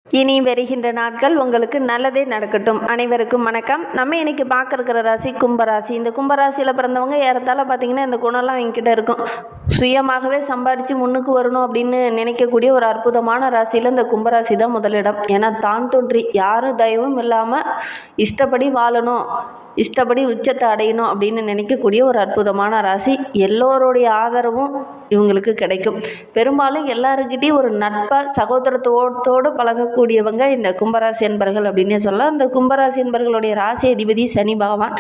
இனி வருகின்ற நாட்கள் உங்களுக்கு நல்லதே நடக்கட்டும். அனைவருக்கும் வணக்கம். நம்ம இன்னைக்கு பார்க்க இருக்கிற ராசி கும்பராசி. இந்த கும்பராசியில் பிறந்தவங்க ஏறத்தாழ பார்த்தீங்கன்னா இந்த குணம்லாம் என்கிட்ட இருக்கும். சுயமாகவே சம்பாரித்து முன்னுக்கு வரணும் அப்படின்னு நினைக்கக்கூடிய ஒரு அற்புதமான ராசியில் இந்த கும்பராசி தான் முதலிடம். ஏன்னா தான் தோன்றி யாரும் தயவும் இல்லாமல் இஷ்டப்படி வாழணும், இஷ்டப்படி உச்சத்தை அடையணும் அப்படின்னு நினைக்கக்கூடிய ஒரு அற்புதமான ராசி. எல்லோருடைய ஆதரவும் இவங்களுக்கு கிடைக்கும். பெரும்பாலும் எல்லாருக்கிட்டையும் ஒரு நட்பாக சகோதரத்தோடு பழகக்கூடியவங்க இந்த கும்பராசி என்பர்கள் அப்படின்னே சொல்லலாம். இந்த கும்பராசி என்பர்களுடைய ராசி அதிபதி சனி பகவான்.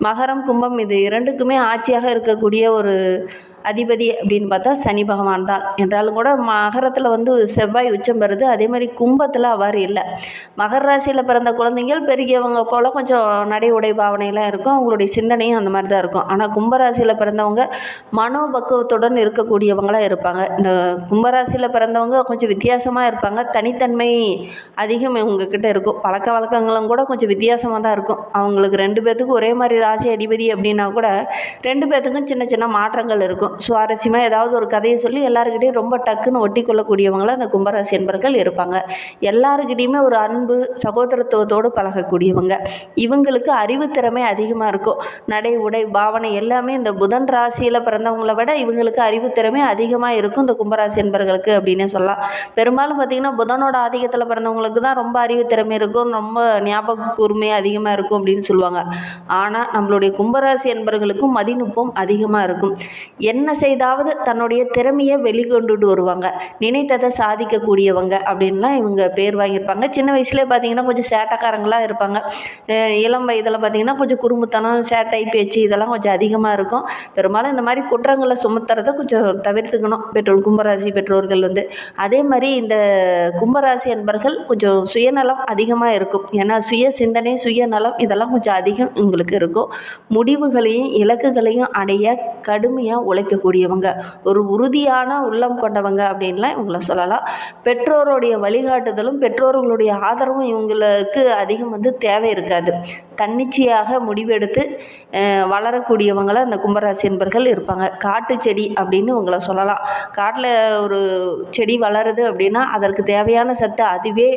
மகரம் கும்பம் இது இரண்டுக்குமே ஆட்சியாக இருக்கக்கூடிய ஒரு அதிபதி அப்படின்னு பார்த்தா சனி பகவான் தான். என்றாலும் கூட மகரத்தில் செவ்வாய் உச்சம் வருது. அதே மாதிரி கும்பத்தில் அவ்வாறு இல்லை. மகர ராசியில் பிறந்த குழந்தைங்கள் பெரியவங்க போல் கொஞ்சம் நடை உடை பாவனையெல்லாம் இருக்கும். அவங்களுடைய சிந்தனையும் அந்த மாதிரி தான் இருக்கும். ஆனால் கும்பராசியில் பிறந்தவங்க மனோபக்குவத்துடன் இருக்கக்கூடியவங்களாக இருப்பாங்க. இந்த கும்பராசியில் பிறந்தவங்க கொஞ்சம் வித்தியாசமாக இருப்பாங்க. தனித்தன்மை அதிகம் இவங்கக்கிட்ட இருக்கும். பழக்க வழக்கங்களும் கூட கொஞ்சம் வித்தியாசமாக தான் இருக்கும். அவங்களுக்கு ரெண்டு பேர்த்துக்கும் ஒரே மாதிரி ராசி அதிபதி அப்படின்னா கூட ரெண்டு பேர்த்துக்கும் சின்ன சின்ன மாற்றங்கள் இருக்கும். சுவாரஸ்யமாக ஏதாவது ஒரு கதையை சொல்லி எல்லாருக்கிட்டையும் ரொம்ப டக்குன்னு ஒட்டி கொள்ளக்கூடியவங்கள அந்த கும்பராசி என்பர்கள் இருப்பாங்க. எல்லாருக்கிட்டையுமே ஒரு அன்பு சகோதரத்துவத்தோடு பழகக்கூடியவங்க. இவங்களுக்கு அறிவுத்திறமை அதிகமாக இருக்கும். நடை உடை பாவனை எல்லாமே இந்த புதன் ராசியில் பிறந்தவங்களை விட இவங்களுக்கு அறிவுத்திறமை அதிகமாக இருக்கும் இந்த கும்பராசி என்பர்களுக்கு அப்படின்னே சொல்லலாம். பெரும்பாலும் பார்த்திங்கன்னா புதனோட ஆதிக்கத்தில் பிறந்தவங்களுக்கு தான் ரொம்ப அறிவுத்திறமை இருக்கும், ரொம்ப ஞாபக கூர்மை அதிகமாக இருக்கும் அப்படின்னு சொல்லுவாங்க. ஆனால் நம்மளுடைய கும்பராசி என்பர்களுக்கும் மதிநுட்பம் அதிகமாக இருக்கும். என்ன செய்தாவது தன்னுடைய திறமையை வெளிக்கொண்டுட்டு வருவாங்க. நினைத்ததை சாதிக்கக்கூடியவங்க அப்படின்லாம் இவங்க பேர் வாங்கியிருப்பாங்க. சின்ன வயசுலேயே பார்த்திங்கன்னா கொஞ்சம் சேட்டைக்காரங்களாக இருப்பாங்க. இளம் வயதில் பார்த்திங்கன்னா கொஞ்சம் குறும்புத்தனம், சேட்டை பேச்சு இதெல்லாம் கொஞ்சம் அதிகமாக இருக்கும். பெரும்பாலும் இந்த மாதிரி குற்றங்களை சுமத்துறதை கொஞ்சம் தவிர்த்துக்கணும் கும்பராசி பெற்றோர்கள் அதே மாதிரி இந்த கும்பராசி என்பர்கள் கொஞ்சம் சுயநலம் அதிகமாக இருக்கும். ஏன்னா சுய சிந்தனை சுயநலம் இதெல்லாம் கொஞ்சம் அதிகம் உங்களுக்கு இருக்கும். முடிவுகளையும் இலக்குகளையும் அடைய கடுமையாக உழைக்கக்கூடியவங்க, ஒரு உறுதியான உள்ளம் கொண்டவங்க அப்படின்லாம் இவங்களை சொல்லலாம். பெற்றோருடைய வழிகாட்டுதலும் பெற்றோர்களுடைய ஆதரவும் இவங்களுக்கு அதிகம் தேவை இருக்காது. தன்னிச்சையாக முடிவெடுத்து வளரக்கூடியவங்களை அந்த கும்பராசி என்பர்கள் இருப்பாங்க. காட்டு செடி அப்படின்னு இவங்களை சொல்லலாம். காட்டில் ஒரு செடி வளருது அப்படின்னா அதற்கு தேவையான சத்தை அதுவே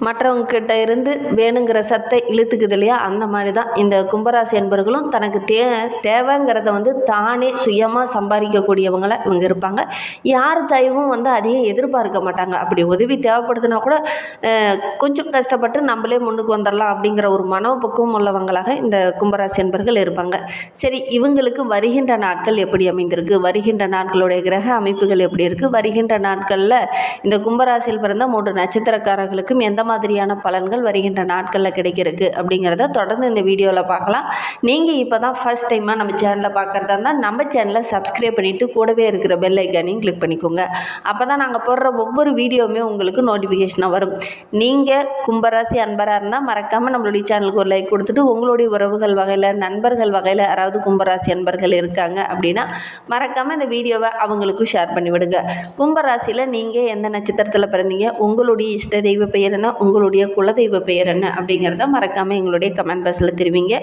மற்றவங்கக்கிட்ட இருந்து வேணுங்கிற சத்தை இழுத்துக்குது இல்லையா, அந்த மாதிரி தான் இந்த கும்பராசி என்பர்களும் தனக்கு தேவைங்கிறத தானே சுயமாக சம்பாதிக்கக்கூடியவங்கள இவங்க இருப்பாங்க. யார் தயவும் அதிகம் எதிர்பார்க்க மாட்டாங்க. அப்படி உதவி தேவைப்படுதுன்னா கூட கொஞ்சம் கஷ்டப்பட்டு நம்மளே முன்னுக்கு வந்துடலாம் அப்படிங்கிற ஒரு மனோபக்குவம் உள்ளவங்களாக இந்த கும்பராசி என்பர்கள் இருப்பாங்க. சரி, இவங்களுக்கு வருகின்ற நாட்கள் எப்படி அமைந்திருக்கு, வருகின்ற நாட்களுடைய கிரக அமைப்புகள் எப்படி இருக்குது, வருகின்ற நாட்களில் இந்த கும்பராசியில் பிறந்த 3 நட்சத்திரக்காரர்களுக்கும் எந்த மாதிரியான பலன்கள் வருகின்ற நாட்களில் கிடைக்கிறதுக்கு அப்படிங்கிறத தொடர்ந்து இந்த வீடியோவில் பார்க்கலாம். நீங்கள் இப்போ தான் ஃபர்ஸ்ட் டைமாக நம்ம சேனலை பார்க்குறதா இருந்தால் நம்ம சேனலை சப்ஸ்கிரைப் பண்ணிவிட்டு கூடவே இருக்கிற பெல் ஐக்கானையும் கிளிக் பண்ணிக்கோங்க. அப்போ தான் நாங்கள் போடுற ஒவ்வொரு வீடியோவுமே உங்களுக்கு நோட்டிஃபிகேஷனாக வரும். நீங்கள் கும்பராசி அன்பராக இருந்தால் மறக்காமல் நம்மளுடைய சேனலுக்கு ஒரு லைக் கொடுத்துட்டு உங்களுடைய உறவுகள் வகையில் நண்பர்கள் வகையில் யாராவது கும்பராசி அன்பர்கள் இருக்காங்க அப்படின்னா மறக்காமல் இந்த வீடியோவை அவங்களுக்கும் ஷேர் பண்ணிவிடுங்க. கும்பராசியில் நீங்கள் எந்த நட்சத்திரத்தில் பிறந்தீங்க, உங்களுடைய இஷ்ட தெய்வ பெயர் என்ன, உங்களுடைய குலதெய்வ பெயர் என்ன அப்படிங்கிறத மறக்காமல் எங்களுடைய கமெண்ட் பாக்ஸில் தெரிவிங்க.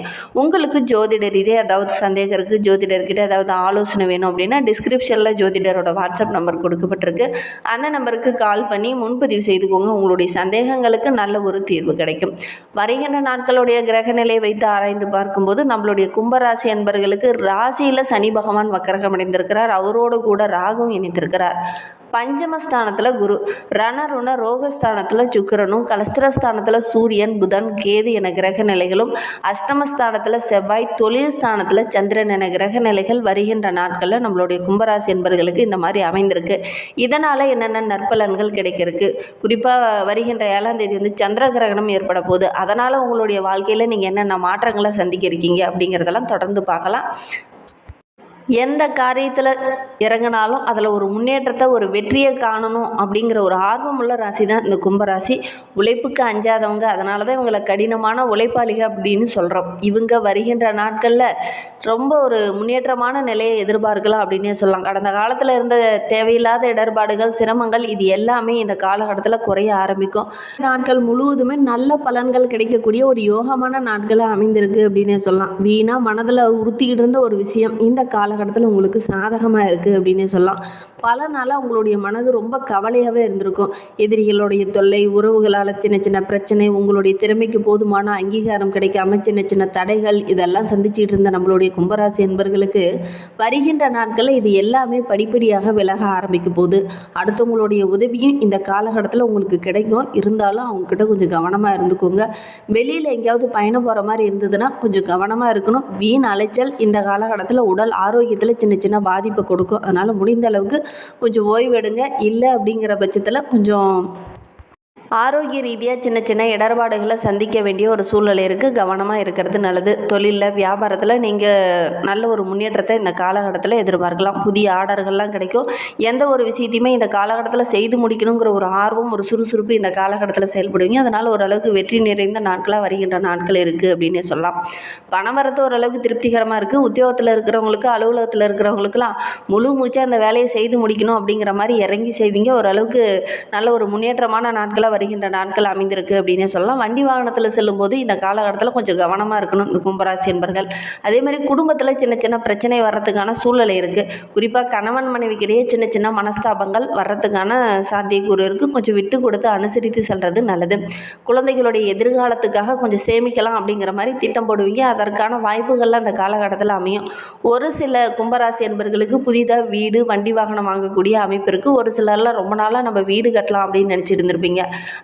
உங்களுக்கு ஜோதிடர் ரீதியாக ஏதாவது சந்தேகம் இருக்குது, ஜோதிடர்கிட்ட ஏதாவது ஆலோசனை வேணும் அப்படின்னா டிஸ்கிரிப்ஷனில் ஜோதிடரோட வாட்ஸ்அப் நம்பர் கொடுக்கப்பட்டிருக்கு. அந்த நம்பருக்கு கால் பண்ணி முன்பதிவு செய்துக்கோங்க. உங்களுடைய சந்தேகங்களுக்கு நல்ல ஒரு தீர்வு கிடைக்கும். வருகின்ற நாட்களுடைய கிரக நிலையை வைத்து ஆராய்ந்து பார்க்கும்போது நம்மளுடைய கும்பராசி அன்பர்களுக்கு ராசியில் சனி பகவான் வக்கரகம் அடைந்திருக்கிறார். அவரோடு கூட ராகுவும் இணைந்திருக்கிறார். பஞ்சமஸ்தானத்தில் குரு, ரணருண ரோகஸ்தானத்தில் சுக்கிரனும், கலஸ்திரஸ்தானத்தில் சூரியன், புதன், கேது என கிரக நிலைகளும், அஷ்டமஸ்தானத்தில் செவ்வாய், தொழில் ஸ்தானத்தில் சந்திரன் என கிரக நிலைகள் வருகின்ற நாட்களில் நம்மளுடைய கும்பராசி என்பர்களுக்கு இந்த மாதிரி அமைந்திருக்கு. இதனால் என்னென்ன நற்பலன்கள் கிடைக்கிறதுக்கு, குறிப்பாக வருகின்ற 7ஆம் தேதி சந்திர கிரகணம் ஏற்பட போகுது. அதனால் உங்களுடைய வாழ்க்கையில் நீங்கள் என்னென்ன மாற்றங்களை சந்திக்க இருக்கீங்க அப்படிங்கிறதெல்லாம் தொடர்ந்து பார்க்கலாம். எந்த காரியத்தில் இறங்கினாலும் அதில் ஒரு முன்னேற்றத்தை ஒரு வெற்றியை காணணும் அப்படிங்கிற ஒரு ஆர்வமுள்ள ராசி தான் இந்த கும்பராசி. உழைப்புக்கு அஞ்சாதவங்க, அதனால தான் இவங்களை கடினமான உழைப்பாளிக அப்படின்னு சொல்கிறோம். இவங்க வருகின்ற நாட்களில் ரொம்ப ஒரு முன்னேற்றமான நிலையை எதிர்பார்க்கலாம் அப்படின்னே சொல்லலாம். கடந்த காலத்தில் இருந்த தேவையில்லாத இடர்பாடுகள், சிரமங்கள் இது எல்லாமே இந்த காலகட்டத்தில் குறைய ஆரம்பிக்கும். நாட்கள் முழுவதுமே நல்ல பலன்கள் கிடைக்கக்கூடிய ஒரு யோகமான நாட்களாக அமைந்திருக்கு அப்படின்னே சொல்லலாம். வீணாக மனதில் உறுத்திக்கிட்டு இருந்த ஒரு விஷயம் இந்த கால காலகட்டத்தில் உங்களுக்கு சாதகமாக இருக்குது அப்படின்னே சொல்லலாம். பல நாளாக உங்களுடைய மனது ரொம்ப கவலையாகவே இருந்திருக்கும். எதிரிகளுடைய தொல்லை, உறவுகளால் சின்ன சின்ன பிரச்சனை, உங்களுடைய திறமைக்கு போதுமான அங்கீகாரம் கிடைக்காம சின்ன சின்ன தடைகள், இதெல்லாம் சந்திச்சிட்டு இருந்த நம்மளுடைய கும்பராசி என்பர்களுக்கு வருகின்ற நாட்களில் இது எல்லாமே படிப்படியாக விலக ஆரம்பிக்க போகுது. அடுத்தவங்களுடைய உதவியும் இந்த காலகட்டத்தில் உங்களுக்கு கிடைக்கும். இருந்தாலும் அவங்கக்கிட்ட கொஞ்சம் கவனமாக இருந்துக்கோங்க. வெளியில் எங்கேயாவது பயணம் போகிற மாதிரி இருந்ததுன்னா கொஞ்சம் கவனமாக இருக்கணும். வீண் அலைச்சல் இந்த காலகட்டத்தில் உடல் ஆரோக்கியத்தில் சின்ன சின்ன பாதிப்பை கொடுக்கும். அதனால் முடிந்த அளவுக்கு கொஞ்சம் ஓய்வு எடுங்க. இல்லை அப்படிங்கிற பட்சத்தில் கொஞ்சம் ஆரோக்கிய ரீதியாக சின்ன சின்ன இடர்பாடுகளை சந்திக்க வேண்டிய ஒரு சூழ்நிலை இருக்குது. கவனமாக இருக்கிறது நல்லது. தொழிலில், வியாபாரத்தில் நீங்கள் நல்ல ஒரு முன்னேற்றத்தை இந்த காலகட்டத்தில் எதிர்பார்க்கலாம். புதிய ஆர்டர்கள்லாம் கிடைக்கும். எந்த ஒரு விஷயத்தையுமே இந்த காலகட்டத்தில் செய்து முடிக்கணுங்கிற ஒரு ஆர்வம், ஒரு சுறுசுறுப்பு இந்த காலகட்டத்தில் செயல்படுவீங்க. அதனால் ஓரளவுக்கு வெற்றி நிறைந்த நாட்களாக வருகின்ற நாட்கள் இருக்குது அப்படின்னே சொல்லலாம். பணவரத்து ஓரளவுக்கு திருப்திகரமாக இருக்குது. உத்தியோகத்தில் இருக்கிறவங்களுக்கு, அலுவலகத்தில் இருக்கிறவங்களுக்குலாம் முழு மூச்சாக அந்த வேலையை செய்து முடிக்கணும் அப்படிங்கிற மாதிரி இறங்கி செய்வீங்க. ஓரளவுக்கு நல்ல ஒரு முன்னேற்றமான நாட்களாக வருகின்ற நாட்கள் அமைந்திருக்கு அப்படின்னே சொல்லலாம். வண்டி வாகனத்தில் செல்லும்போது இந்த காலகட்டத்தில் கொஞ்சம் கவனமாக இருக்கணும் இந்த கும்பராசி என்பர்கள். அதே மாதிரி குடும்பத்தில் சின்ன சின்ன பிரச்சனை வர்றதுக்கான சூழ்நிலை இருக்குது. குறிப்பாக கணவன் மனைவிக்கிடையே சின்ன சின்ன மனஸ்தாபங்கள் வர்றதுக்கான சாத்தியக்கூறு இருக்குது. கொஞ்சம் விட்டு கொடுத்து அனுசரித்து செல்வது நல்லது. குழந்தைகளுடைய எதிர்காலத்துக்காக கொஞ்சம் சேமிக்கலாம் அப்படிங்கிற மாதிரி திட்டம் போடுவீங்க. அதற்கான வாய்ப்புகள்லாம் அந்த காலகட்டத்தில் அமையும். ஒரு சில கும்பராசி என்பர்களுக்கு புதிதாக வீடு, வண்டி வாகனம் வாங்கக்கூடிய அமைப்பு இருக்குது. ஒரு சிலர்லாம் ரொம்ப நாளாக நம்ம வீடு கட்டலாம் அப்படின்னு நினச்சிட்டு இருந்திருப்பீங்க.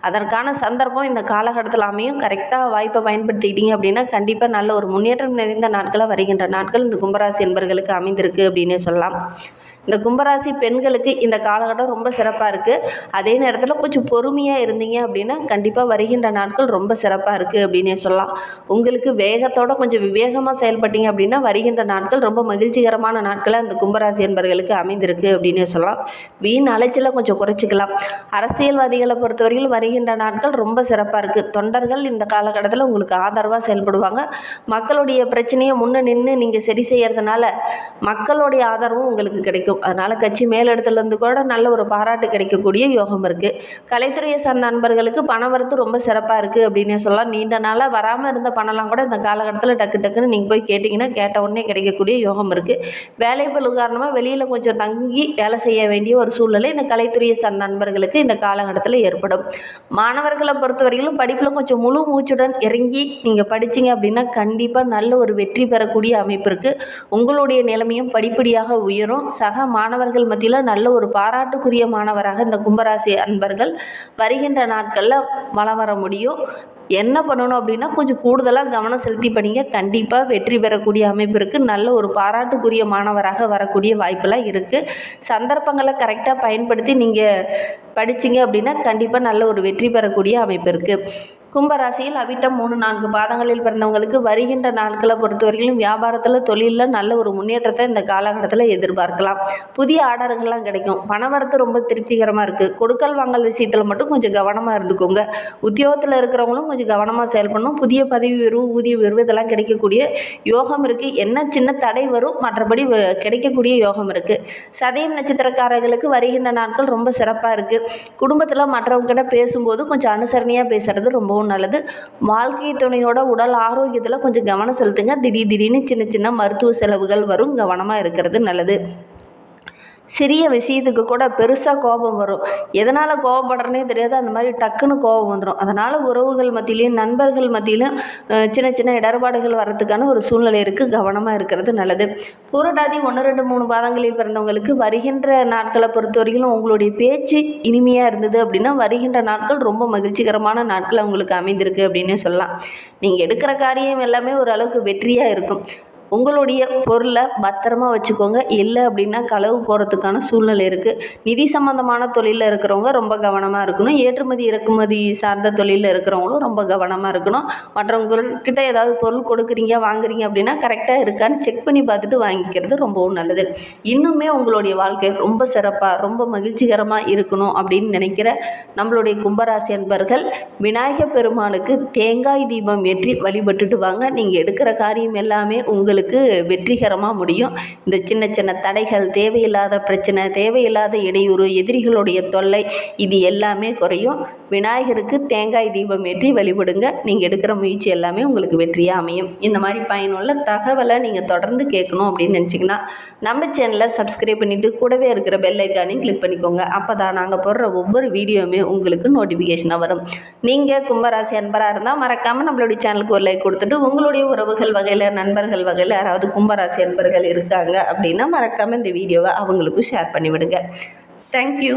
அதற்கான சந்தர்ப்பம் இந்த காலகட்டத்தில் அமையும். கரெக்டாக வாய்ப்பை பயன்படுத்திக்கிட்டீங்க அப்படின்னா கண்டிப்பாக நல்ல ஒரு முன்னேற்றம் நிறைந்த நாட்களாக வருகின்ற நாட்கள் இந்த கும்பராசி என்பர்களுக்கு அமைந்திருக்கு அப்படின்னே சொல்லலாம். இந்த கும்பராசி பெண்களுக்கு இந்த காலகட்டம் ரொம்ப சிறப்பாக இருக்குது. அதே நேரத்தில் கொஞ்சம் பொறுமையாக இருந்தீங்க அப்படின்னா கண்டிப்பாக வருகின்ற நாட்கள் ரொம்ப சிறப்பாக இருக்குது அப்படின்னே சொல்லலாம். உங்களுக்கு வேகத்தோடு கொஞ்சம் விவேகமாக செயல்பட்டீங்க அப்படின்னா வருகின்ற நாட்கள் ரொம்ப மகிழ்ச்சிகரமான நாட்களாக இந்த கும்பராசி என்பர்களுக்கு அமைந்திருக்கு அப்படின்னே சொல்லலாம். வீண் அலைச்சலை கொஞ்சம் குறைச்சிக்கலாம். அரசியல்வாதிகளை பொறுத்தவரையில் வருகின்ற நாட்கள் ரொம்ப சிறப்பாக இருக்குது. தொண்டர்கள் இந்த காலகட்டத்தில் உங்களுக்கு ஆதரவாக செயல்படுவாங்க. மக்களுடைய பிரச்சனையை முன்னே நின்று நீங்கள் சரி செய்கிறதுனால மக்களுடைய ஆதரவும் உங்களுக்கு கிடைக்கும். அதனால் கட்சி மேலிடத்துலேருந்து கூட நல்ல ஒரு பாராட்டு கிடைக்கக்கூடிய யோகம் இருக்குது. கலைத்துறையை சார்ந்த நண்பர்களுக்கு பணவரத்து ரொம்ப சிறப்பாக இருக்குது அப்படின்னே சொல்லலாம். நீண்ட நாளாக வராமல் இருந்த பணம்லாம் கூட இந்த காலகட்டத்தில் டக்குன்னு நீங்கள் போய் கேட்டிங்கன்னா கேட்ட உடனே கிடைக்கக்கூடிய யோகம் இருக்குது. வேலைப்பளு காரணமாக வெளியில் கொஞ்சம் தங்கி வேலை செய்ய வேண்டிய ஒரு சூழ்நிலை இந்த கலைத்துறையை சார்ந்த நண்பர்களுக்கு இந்த காலகட்டத்தில் ஏற்படும். மாணவர்களை பொறுத்தவரையிலும் படிப்பில் கொஞ்சம் முழு மூச்சுடன் இறங்கி நீங்கள் படிச்சிங்க அப்படின்னா கண்டிப்பாக நல்ல ஒரு வெற்றி பெறக்கூடிய அமைப்பு இருக்குது. உங்களுடைய நிலைமையும் படிப்படியாக உயரும். சக மாணவர்கள் மத்தியில் நல்ல ஒரு பாராட்டுக்குரிய மாணவராக இந்த கும்பராசி அன்பர்கள் வருகின்ற நாட்களில் வலம் வர முடியும். என்ன பண்ணணும் அப்படின்னா கொஞ்சம் கூடுதலாக கவனம் செலுத்தி படிங்க. கண்டிப்பாக வெற்றி பெறக்கூடிய அமைப்பு இருக்குது. நல்ல ஒரு பாராட்டுக்குரிய மாணவராக வரக்கூடிய வாய்ப்பெல்லாம் இருக்குது. சந்தர்ப்பங்களை கரெக்டாக பயன்படுத்தி நீங்கள் படிச்சிங்க அப்படின்னா கண்டிப்பாக நல்ல ஒரு வெற்றி பெறக்கூடிய அமைப்பு இருக்குது. கும்பராசியில் அவிட்டம் 3-4 பாதங்களில் பிறந்தவங்களுக்கு வருகின்ற நாட்களை பொறுத்தவரையிலும் வியாபாரத்தில், தொழிலில் நல்ல ஒரு முன்னேற்றத்தை இந்த காலகட்டத்தில் எதிர்பார்க்கலாம். புதிய ஆர்டர்கள்லாம் கிடைக்கும். பணவரத்து ரொம்ப திருப்திகரமாக இருக்குது. கொடுக்கல் வாங்கல் விஷயத்தில் மட்டும் கொஞ்சம் கவனமாக இருந்துக்கோங்க. உத்தியோகத்தில் இருக்கிறவங்களும் கொஞ்சம் கவனமாக செயல்படணும். புதிய பதவி உயர்வு, ஊதிய உயர்வு இதெல்லாம் கிடைக்கக்கூடிய யோகம் இருக்குது. என்ன சின்ன தடை வரும், மற்றபடி கிடைக்கக்கூடிய யோகம் இருக்குது. சதயம் நட்சத்திரக்காரர்களுக்கு வருகின்ற நாட்கள் ரொம்ப சிறப்பாக இருக்குது. குடும்பத்தில் மற்றவங்ககிட்ட பேசும்போது கொஞ்சம் அனுசரணையாக பேசுகிறது ரொம்பவும் நல்லது. வாழ்க்கை துணையோட உடல் ஆரோக்கியத்தில் கொஞ்சம் கவனம் செலுத்துங்க. திடீர்னு சின்ன சின்ன மருத்துவ செலவுகள் வரும். கவனமாக இருக்கிறது நல்லது. சிறிய விஷயத்துக்கு கூட பெருசாக கோபம் வரும். எதனால் கோபப்படுறனே தெரியாது. அந்த மாதிரி டக்குன்னு கோபம் வந்துடும். அதனால் உறவுகள் மத்தியிலையும் நண்பர்கள் மத்தியிலும் சின்ன சின்ன இடர்பாடுகள் வர்றதுக்கான ஒரு சூழ்நிலை இருக்குது. கவனமாக இருக்கிறது நல்லது. புரட்டாதி 1, 2, 3 பாதங்களில் பிறந்தவங்களுக்கு வருகின்ற நாட்களை பொறுத்தவரையிலும் உங்களுடைய பேச்சு இனிமையாக இருந்தது அப்படின்னா வருகின்ற நாட்கள் ரொம்ப மகிழ்ச்சிகரமான நாட்கள் உங்களுக்கு அமைந்திருக்கு அப்படின்னே சொல்லலாம். நீங்கள் எடுக்கிற காரியம் எல்லாமே ஓரளவுக்கு வெற்றியாக இருக்கும். உங்களுடைய பொருளை பத்திரமா வச்சுக்கோங்க. இல்லை அப்படின்னா களவு போகிறதுக்கான சூழ்நிலை இருக்குது. நிதி சம்மந்தமான தொழிலில் இருக்கிறவங்க ரொம்ப கவனமாக இருக்கணும். ஏற்றுமதி இறக்குமதி சார்ந்த தொழிலில் இருக்கிறவங்களும் ரொம்ப கவனமாக இருக்கணும். மற்றவங்கக்கிட்ட ஏதாவது பொருள் கொடுக்குறீங்க, வாங்குறீங்க அப்படின்னா கரெக்டாக இருக்கான்னு செக் பண்ணி பார்த்துட்டு வாங்கிக்கிறது ரொம்பவும் நல்லது. இன்னுமே உங்களுடைய வாழ்க்கை ரொம்ப சிறப்பாக, ரொம்ப மகிழ்ச்சிகரமாக இருக்கணும் அப்படின்னு நினைக்கிற நம்மளுடைய கும்பராசி அன்பர்கள் விநாயகர் பெருமானுக்கு தேங்காய் தீபம் ஏற்றி வழிபட்டுட்டு வாங்க. நீங்கள் எடுக்கிற காரியம் எல்லாமே உங்களுக்கு உங்களுக்கு வெற்றிகரமாக முடியும். இந்த சின்ன சின்ன தடைகள், தேவையில்லாத பிரச்சனை, தேவையில்லாத இடையூறு, எதிரிகளுடைய தொல்லை இது எல்லாமே குறையும். விநாயகருக்கு தேங்காய் தீபம் ஏற்றி வழிபடுங்க. நீங்கள் எடுக்கிற முயற்சி எல்லாமே உங்களுக்கு வெற்றியாக அமையும். இந்த மாதிரி பயனுள்ள தகவலை நீங்கள் தொடர்ந்து கேட்கணும் அப்படின்னு நினச்சிங்கன்னா நம்ம சேனலை சப்ஸ்கிரைப் பண்ணிவிட்டு கூடவே இருக்கிற பெல் ஐக்கானையும் கிளிக் பண்ணிக்கோங்க. அப்போ தான் நாங்கள் போடுற ஒவ்வொரு வீடியோவுமே உங்களுக்கு நோட்டிஃபிகேஷனாக வரும். நீங்கள் கும்பராசி அன்பராக இருந்தால் மறக்காமல் நம்மளுடைய சேனலுக்கு ஒரு லைக் கொடுத்துட்டு உங்களுடைய உறவுகள் வகையில், நண்பர்கள் வகையில் யாராவது கும்பராசி அன்பர்கள் இருக்காங்க அப்படின்னா மறக்காமல் இந்த வீடியோவை அவங்களுக்கும் ஷேர் பண்ணிவிடுங்க. தேங்க்யூ.